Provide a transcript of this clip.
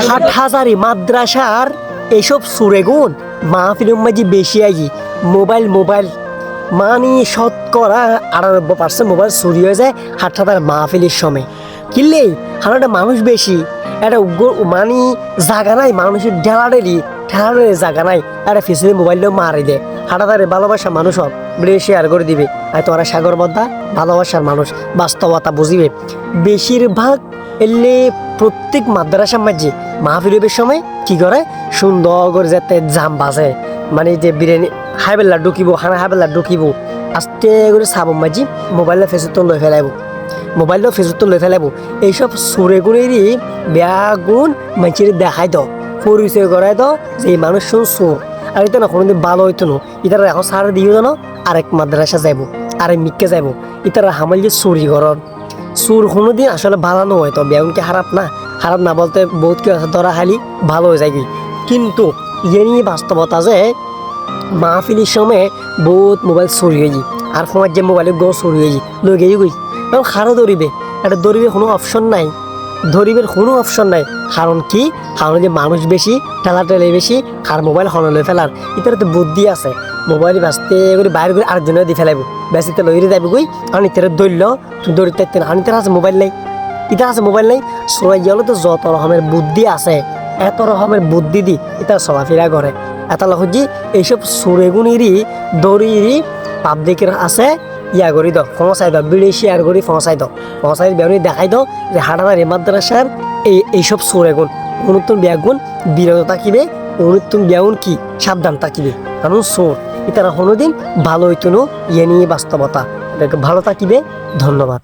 হাটহাজারি মাদ্রাসার এইসব সুরেগুন মাহফিলের মাঝে বেশি আই মোবাইল মানে শতকরা 98% মোবাইল চুরি হয়ে যায় হাটহাজার মাহফিলের সময় কিনলে হানাটা মানুষ বেশি একটা মানে জায়গা নাই মানুষের ঠেলাডেলি জায়গা নাই একটা ফিসে মোবাইলটাও মারি দেয় হাটাতারে ভালোবাসা মানুষ সব বেশি শেয়ার করে দিবে আর তোরা সাগর বদ্ধা ভালোবাসার মানুষ বাস্তবতা বুঝিবে বেশিরভাগ এলে প্রত্যেক মাদ্রাসার মাঝে মাহফিলের সময় কি করে সুন্দর করে যাতে জাম বাজে মানে যে বিরিয়ানি হাইবেল্লা ঢুকিব হানা হাইবেল্লা ঢুকিব আস্তে করে সাব মাঝি মোবাইলের ফেসুত লই ফেলাইব মোবাইলটাও ফেসবুক লই ফেলাইব এইসব সুরে গুণেরই বেয়া গুণ মানুষের দেখাই দাও পরিচয় করাই দাও যে এই মানুষ শুন সুর আর এটা না কোনোদিন ভালো হইতো না ইতারা এখন সারা দিও জানো আরেক মাদ্রাসা যাইব আরেক মিককে যাইব ইতারা হামাল যে চুরি করন সুর কোনোদিন আসলে ভালো নয় তো বেগুনকে খারাপ না বলতে বহুত কি আছে ধরা খালি ভালো হয়ে যায় কিন্তু ইয়ে নিয়ে বাস্তবতা যে মাহফিলের সময় বহুত মোবাইল চুরি হয়ে যায় আর ফোনের যে মোবাইলের গো চুরি হয়ে যায় লই গিয়ে গই কারণ খারো ধরিবে এটা ধরিবে কোনো অপশন নাই ধরিবের কোনো অপশন নাই কারণ কি কারণ যে মানুষ বেশি ঠেলে বেশি আর মোবাইল হনলে ফেলার ইতার তো বুদ্ধি আছে মোবাইল বাঁচতে করে বাইরে করে আরেকজনে দিয়ে ফেলাইব বেশিতে লইরে যাবি গই আর ইতার ধরল তুই দৌড়িতে না ইতার আছে মোবাইল নাই ইতার আছে মোবাইল নাই সবাই গেলে তো যত রকমের বুদ্ধি আছে এত রকমের বুদ্ধি দি ইতার চলাফেরা করে এত লক্ষি এইসব সুরেগুনিরই দড়িরই পাবলিকের আছে ইয়া করি দাও পৌঁছাই দাও বিড়ি শেয়ার করি পৌঁছাই বেউনি দেখাই দাও যে হাটাদার মাদ্রাসার এইসব সুরেগুন অনুত্তম ব্যাগুন বিরত থাকিবে অনুত্তম ব্যাগুন কি সাবধান থাকিবে কারণ সোর ইতারা কোনোদিন ভালো হইতো ইয়ে নিয়ে বাস্তবতা ভালো থাকিবে ধন্যবাদ।